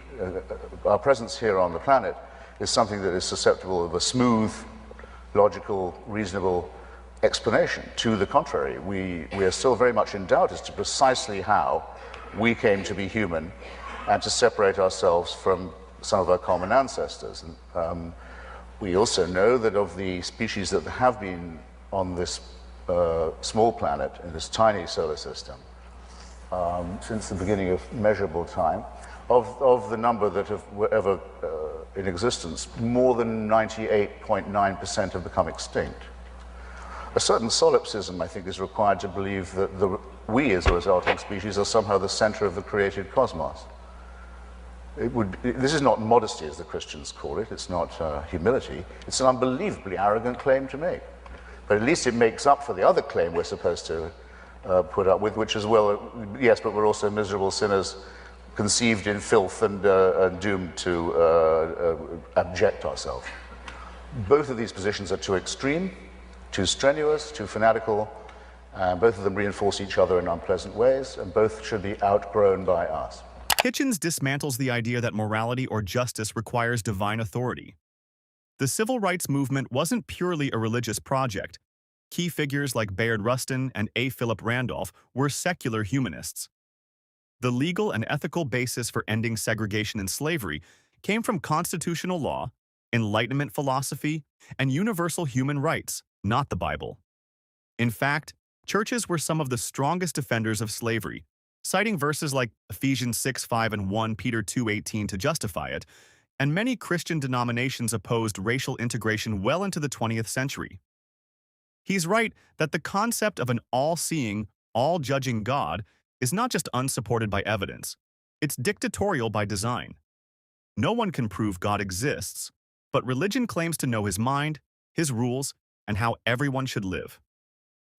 our presence here on the planet is something that is susceptible of a smooth, logical, reasonable explanation. To the contrary, we are still very much in doubt as to precisely how we came to be human and to separate ourselves from some of our common ancestors. And, we also know that of the species that have been on this small planet, in this tiny solar system, since the beginning of measurable time, of the number that were ever in existence, more than 98.9% have become extinct. A certain solipsism, I think, is required to believe that we, as a resulting species, are somehow the center of the created cosmos. This is not modesty, as the Christians call it. It's not humility. It's an unbelievably arrogant claim to make. But at least it makes up for the other claim we're supposed to put up with, which is, well, yes, but we're also miserable sinners conceived in filth and doomed to abject ourselves. Both of these positions are too extreme, too strenuous, too fanatical, and both of them reinforce each other in unpleasant ways, and both should be outgrown by us. Hitchens dismantles the idea that morality or justice requires divine authority. The civil rights movement wasn't purely a religious project. Key figures like Bayard Rustin and A. Philip Randolph were secular humanists. The legal and ethical basis for ending segregation and slavery came from constitutional law, Enlightenment philosophy, and universal human rights, not the Bible. In fact, churches were some of the strongest defenders of slavery, citing verses like Ephesians 6:5 and 1 Peter 2:18 to justify it, and many Christian denominations opposed racial integration well into the 20th century. He's right that the concept of an all-seeing, all-judging God is not just unsupported by evidence, it's dictatorial by design. No one can prove God exists, but religion claims to know his mind, his rules, and how everyone should live.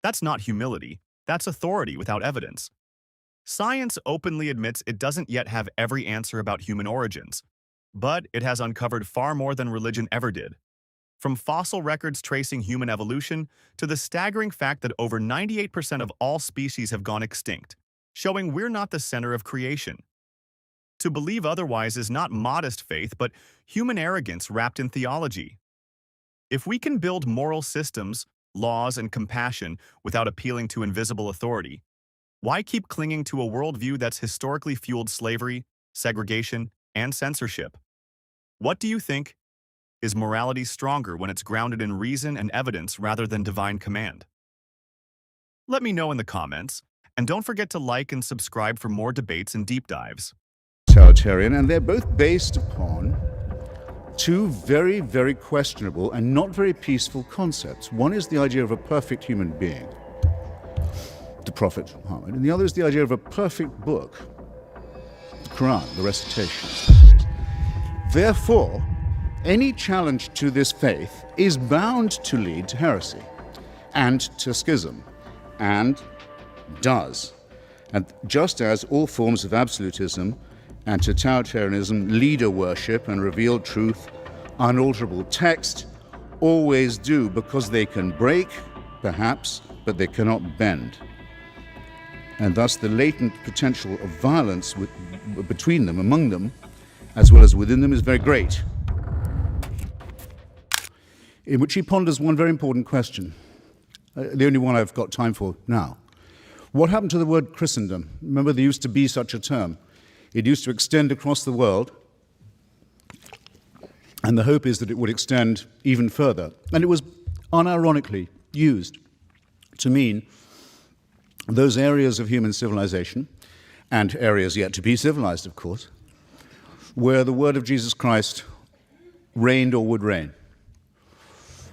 That's not humility, that's authority without evidence. Science openly admits it doesn't yet have every answer about human origins, but it has uncovered far more than religion ever did. From fossil records tracing human evolution to the staggering fact that over 98% of all species have gone extinct, showing we're not the center of creation. To believe otherwise is not modest faith, but human arrogance wrapped in theology. If we can build moral systems, laws, and compassion without appealing to invisible authority, why keep clinging to a worldview that's historically fueled slavery, segregation, and censorship? What do you think? Is morality stronger when it's grounded in reason and evidence rather than divine command? Let me know in the comments, and don't forget to like and subscribe for more debates and deep dives. Totalitarian, and they're both based upon two very, very questionable and not very peaceful concepts. One is the idea of a perfect human being, the Prophet Muhammad, and the other is the idea of a perfect book, the Quran, the recitations. Therefore, any challenge to this faith is bound to lead to heresy and to schism, and does. And just as all forms of absolutism and totalitarianism, leader worship and revealed truth, unalterable text, always do, because they can break, perhaps, but they cannot bend. And thus the latent potential of violence between them, among them, as well as within them, is very great. In which he ponders one very important question, the only one I've got time for now. What happened to the word Christendom? Remember, there used to be such a term. It used to extend across the world, and the hope is that it would extend even further. And it was unironically used to mean those areas of human civilization, and areas yet to be civilized, of course, where the word of Jesus Christ reigned or would reign.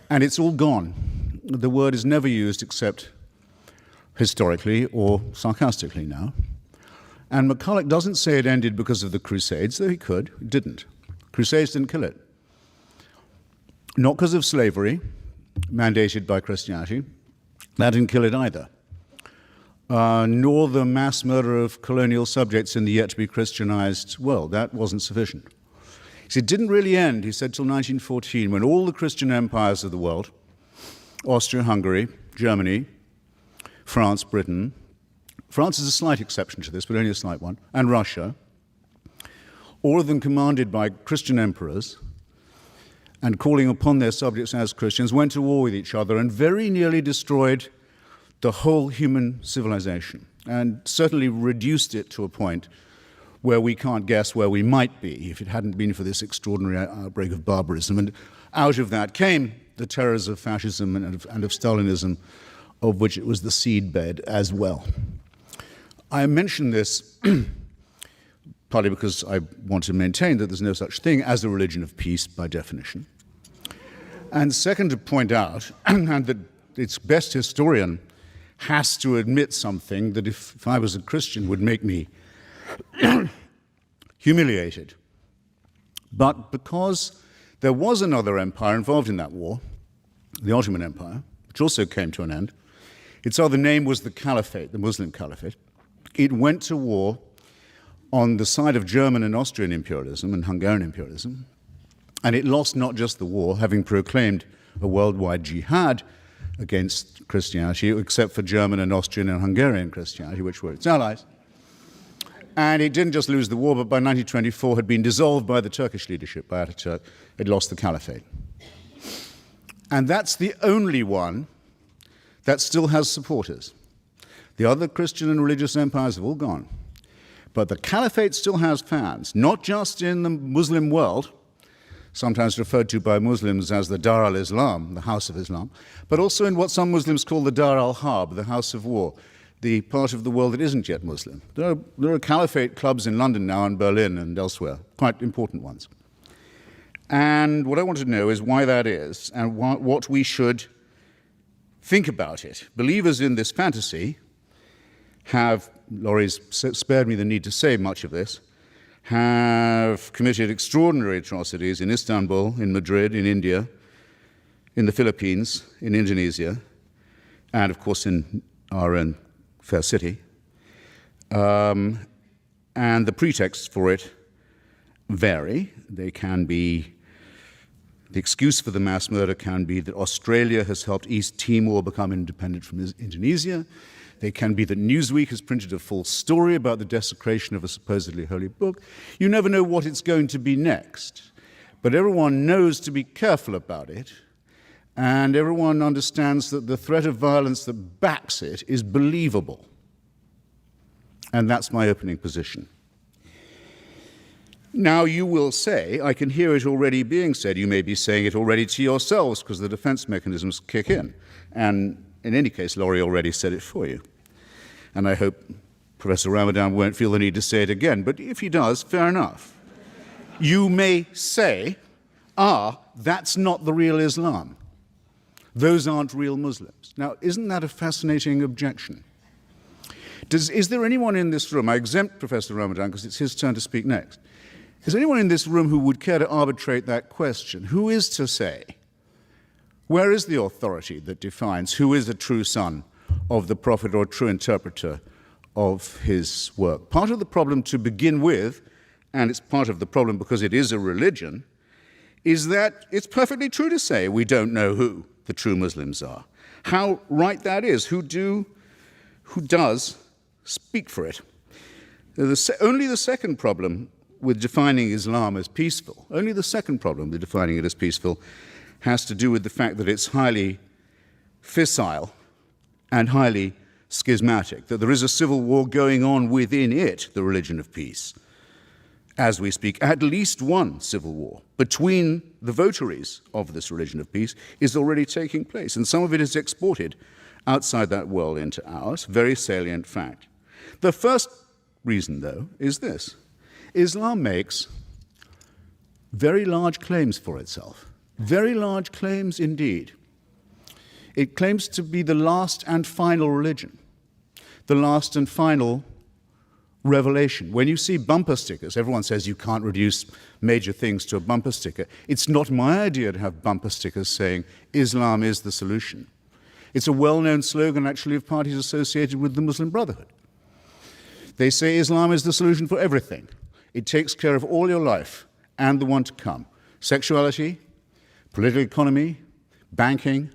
And it's all gone. The word is never used except historically or sarcastically now. And McCulloch doesn't say it ended because of the Crusades, though he could. It didn't. Crusades didn't kill it. Not because of slavery, mandated by Christianity. That didn't kill it either. nor the mass murder of colonial subjects in the yet-to-be Christianized world. That wasn't sufficient. It didn't really end, he said, till 1914, when all the Christian empires of the world, Austria-Hungary, Germany, France, Britain, France is a slight exception to this, but only a slight one, and Russia, all of them commanded by Christian emperors and calling upon their subjects as Christians, went to war with each other and very nearly destroyed the whole human civilization, and certainly reduced it to a point where we can't guess where we might be if it hadn't been for this extraordinary outbreak of barbarism. And out of that came the terrors of fascism and of Stalinism, of which it was the seedbed as well. I mention this partly because I want to maintain that there's no such thing as a religion of peace by definition. And second, to point out, and that its best historian has to admit something that if I was a Christian would make me humiliated. But because there was another empire involved in that war, the Ottoman Empire, which also came to an end, its other name was the Caliphate, the Muslim Caliphate. It went to war on the side of German and Austrian imperialism and Hungarian imperialism, and it lost not just the war, having proclaimed a worldwide jihad against Christianity, except for German and Austrian and Hungarian Christianity, which were its allies. And it didn't just lose the war, but by 1924 had been dissolved by the Turkish leadership, by Ataturk. It lost the caliphate. And that's the only one that still has supporters. The other Christian and religious empires have all gone. But the caliphate still has fans, not just in the Muslim world, sometimes referred to by Muslims as the Dar al-Islam, the House of Islam, but also in what some Muslims call the Dar al-Harb, the House of War, the part of the world that isn't yet Muslim. There are caliphate clubs in London now and Berlin and elsewhere, quite important ones. And what I want to know is why that is and what we should think about it. Believers in this fantasy have, Laurie's spared me the need to say much of this, have committed extraordinary atrocities in Istanbul, in Madrid, in India, in the Philippines, in Indonesia, and of course in our own fair city. And the pretexts for it vary. They can be, the excuse for the mass murder can be that Australia has helped East Timor become independent from Indonesia. They can be that Newsweek has printed a false story about the desecration of a supposedly holy book. You never know what it's going to be next. But everyone knows to be careful about it, and everyone understands that the threat of violence that backs it is believable. And that's my opening position. Now you will say, I can hear it already being said, you may be saying it already to yourselves because the defense mechanisms kick in. And in any case, Laurie already said it for you. And I hope Professor Ramadan won't feel the need to say it again, but if he does, fair enough. You may say, that's not the real Islam. Those aren't real Muslims. Now, isn't that a fascinating objection? Is there anyone in this room, I exempt Professor Ramadan because it's his turn to speak next, is there anyone in this room who would care to arbitrate that question? Who is to say, where is the authority that defines who is a true son of the prophet or true interpreter of his work? Part of the problem to begin with, and it's part of the problem because it is a religion, is that it's perfectly true to say we don't know who the true Muslims are. How right that is, who does speak for it. Only the second problem with defining Islam as peaceful, only the second problem with defining it as peaceful has to do with the fact that it's highly fissile and highly schismatic, that there is a civil war going on within it, the religion of peace, as we speak. At least one civil war between the votaries of this religion of peace is already taking place, and some of it is exported outside that world into ours, very salient fact. The first reason, though, is this. Islam makes very large claims for itself, very large claims indeed. It claims to be the last and final religion, the last and final revelation. When you see bumper stickers, everyone says you can't reduce major things to a bumper sticker. It's not my idea to have bumper stickers saying Islam is the solution. It's a well-known slogan, actually, of parties associated with the Muslim Brotherhood. They say Islam is the solution for everything. It takes care of all your life and the one to come. Sexuality, political economy, banking,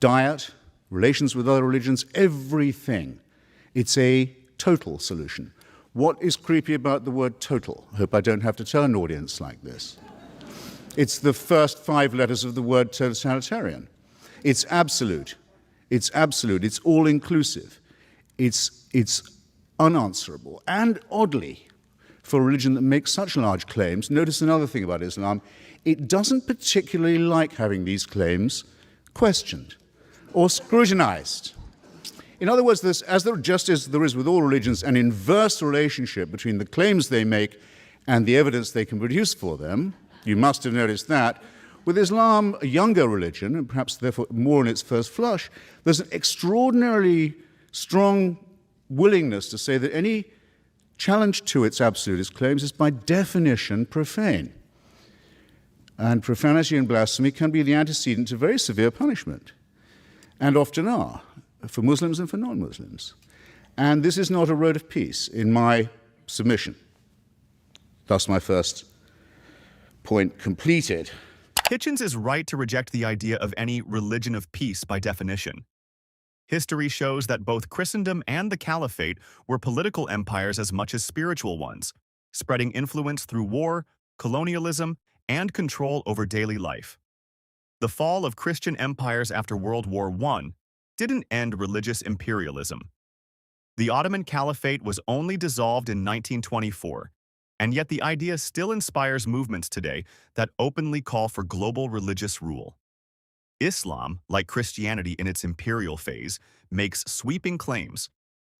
diet, relations with other religions, everything. It's a total solution. What is creepy about the word total? I hope I don't have to tell an audience like this. It's the first 5 letters of the word totalitarian. It's absolute. It's absolute. It's all-inclusive. It's unanswerable. And oddly, for a religion that makes such large claims, notice another thing about Islam, it doesn't particularly like having these claims questioned or scrutinized. In other words, just as there is with all religions an inverse relationship between the claims they make and the evidence they can produce for them, you must have noticed that, with Islam, a younger religion, and perhaps therefore more in its first flush, there's an extraordinarily strong willingness to say that any challenge to its absolutist claims is by definition profane. And profanity and blasphemy can be the antecedent to very severe punishment, and often are, for Muslims and for non-Muslims. And this is not a road of peace in my submission. Thus my first point completed. Hitchens is right to reject the idea of any religion of peace by definition. History shows that both Christendom and the Caliphate were political empires as much as spiritual ones, spreading influence through war, colonialism, and control over daily life. The fall of Christian empires after World War I didn't end religious imperialism. The Ottoman Caliphate was only dissolved in 1924, and yet the idea still inspires movements today that openly call for global religious rule. Islam, like Christianity in its imperial phase, makes sweeping claims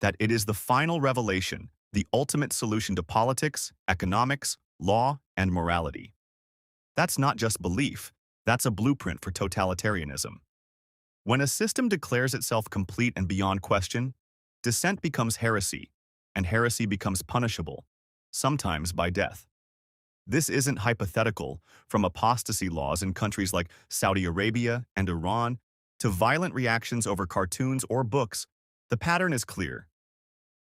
that it is the final revelation, the ultimate solution to politics, economics, law, and morality. That's not just belief, that's a blueprint for totalitarianism. When a system declares itself complete and beyond question, dissent becomes heresy, and heresy becomes punishable, sometimes by death. This isn't hypothetical, from apostasy laws in countries like Saudi Arabia and Iran to violent reactions over cartoons or books. The pattern is clear.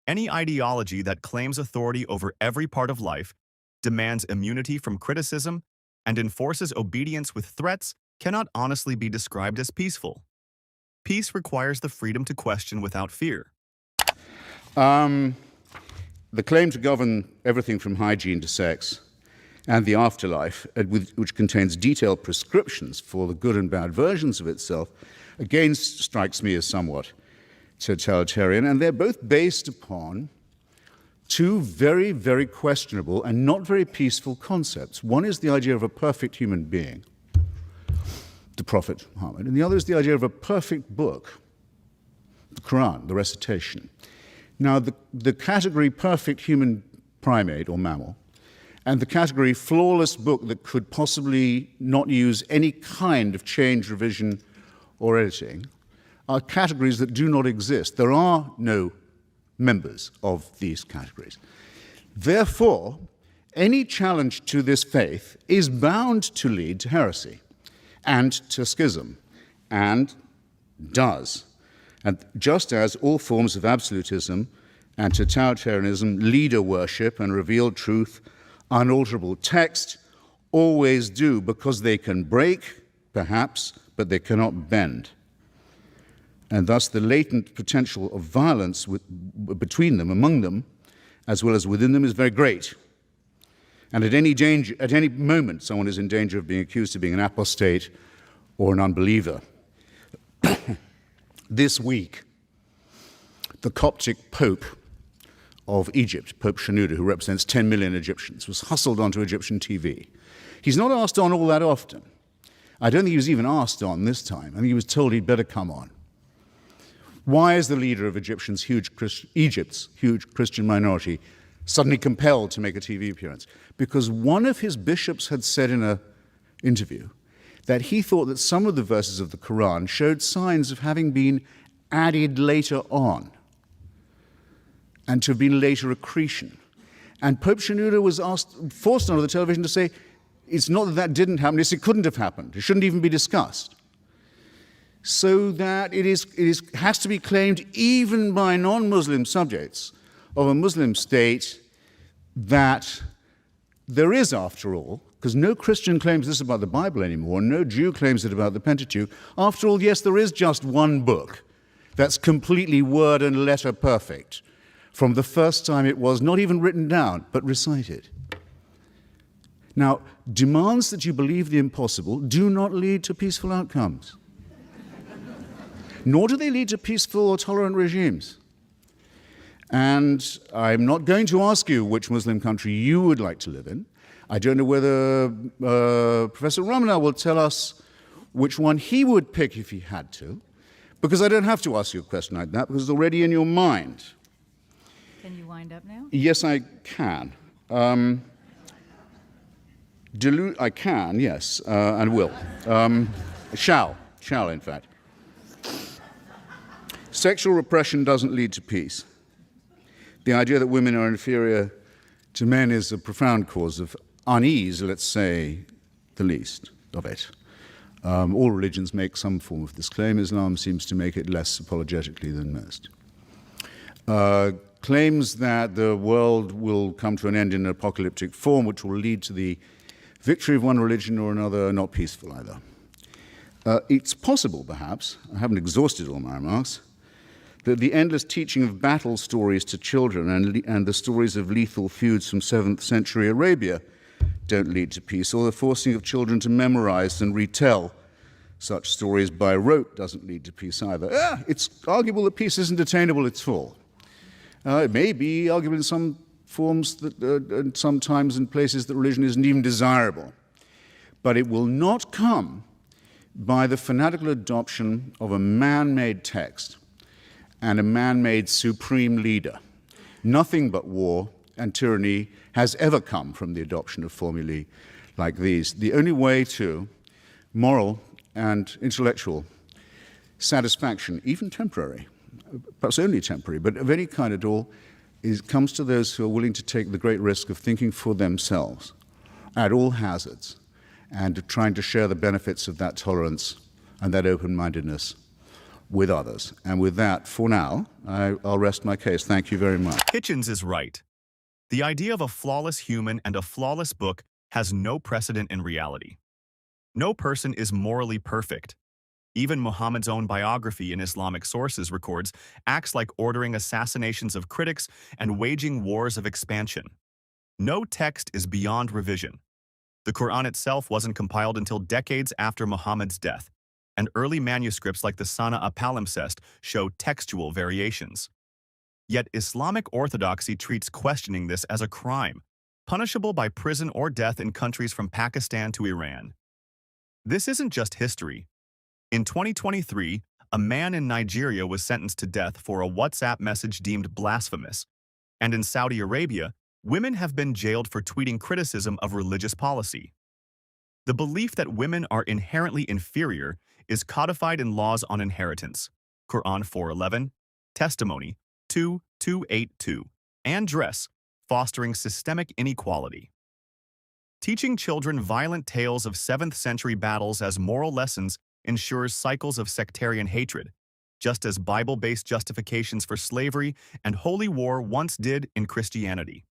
Any ideology that claims authority over every part of life, demands immunity from criticism, and enforces obedience with threats cannot honestly be described as peaceful. Peace requires the freedom to question without fear. The claim to govern everything from hygiene to sex and the afterlife, which contains detailed prescriptions for the good and bad versions of itself, again strikes me as somewhat totalitarian, and they're both based upon 2 very, very questionable and not very peaceful concepts. One is the idea of a perfect human being, the Prophet Muhammad, and the other is the idea of a perfect book, the Quran, the recitation. Now, the category perfect human primate or mammal and the category flawless book that could possibly not use any kind of change, revision, or editing are categories that do not exist. There are no members of these categories. Therefore, any challenge to this faith is bound to lead to heresy and to schism, and does. And just as all forms of absolutism and totalitarianism, leader worship and revealed truth, unalterable text, always do, because they can break, perhaps, but they cannot bend. And thus the latent potential of violence between them, among them, as well as within them, is very great. And at any moment, someone is in danger of being accused of being an apostate or an unbeliever. This week, the Coptic Pope of Egypt, Pope Shenouda, who represents 10 million Egyptians, was hustled onto Egyptian TV. He's not asked on all that often. I don't think he was even asked on this time. I think he was told he'd better come on. Why is the leader of Egypt's huge Christian minority suddenly compelled to make a TV appearance? Because one of his bishops had said in an interview that he thought that some of the verses of the Quran showed signs of having been added later on and to have been later accretion. And Pope Shenouda was forced onto the television to say, it's not that that didn't happen, it's it couldn't have happened. It shouldn't even be discussed. so that it has to be claimed even by non-Muslim subjects of a Muslim state that there is, after all, because no Christian claims this about the Bible anymore, no Jew claims it about the Pentateuch. After all, yes, there is just one book that's completely word and letter perfect from the first time it was not even written down, but recited. Now, demands that you believe the impossible do not lead to peaceful outcomes, nor do they lead to peaceful or tolerant regimes. And I'm not going to ask you which Muslim country you would like to live in. I don't know whether Professor Ramana will tell us which one he would pick if he had to, because I don't have to ask you a question like that, because it's already in your mind. Can you wind up now? Yes, I can. I can, yes, and will. Shall, in fact. Sexual repression doesn't lead to peace. The idea that women are inferior to men is a profound cause of unease, let's say the least of it. All religions make some form of this claim. Islam seems to make it less apologetically than most. Claims that the world will come to an end in an apocalyptic form, which will lead to the victory of one religion or another, are not peaceful either. It's possible, perhaps, I haven't exhausted all my remarks, that the endless teaching of battle stories to children and the stories of lethal feuds from 7th century Arabia don't lead to peace, or the forcing of children to memorize and retell such stories by rote doesn't lead to peace either. It's arguable that peace isn't attainable at all. It may be arguable in some forms that, and sometimes in places that religion isn't even desirable, but it will not come by the fanatical adoption of a man-made text and a man-made supreme leader. Nothing but war and tyranny has ever come from the adoption of formulae like these. The only way to moral and intellectual satisfaction, even temporary, perhaps only temporary, but of any kind at all, comes to those who are willing to take the great risk of thinking for themselves at all hazards and trying to share the benefits of that tolerance and that open-mindedness with others. And with that, for now, I'll rest my case. Thank you very much. Hitchens is right. The idea of a flawless human and a flawless book has no precedent in reality. No person is morally perfect. Even Muhammad's own biography in Islamic sources records acts like ordering assassinations of critics and waging wars of expansion. No text is beyond revision. The Quran itself wasn't compiled until decades after Muhammad's death, and early manuscripts like the Sana'a palimpsest show textual variations. Yet Islamic orthodoxy treats questioning this as a crime, punishable by prison or death in countries from Pakistan to Iran. This isn't just history. In 2023, a man in Nigeria was sentenced to death for a WhatsApp message deemed blasphemous, and in Saudi Arabia, women have been jailed for tweeting criticism of religious policy. The belief that women are inherently inferior is codified in laws on inheritance, Quran 4:11, Testimony 2:282, and dress, fostering systemic inequality. Teaching children violent tales of 7th century battles as moral lessons ensures cycles of sectarian hatred, just as Bible-based justifications for slavery and holy war once did in Christianity.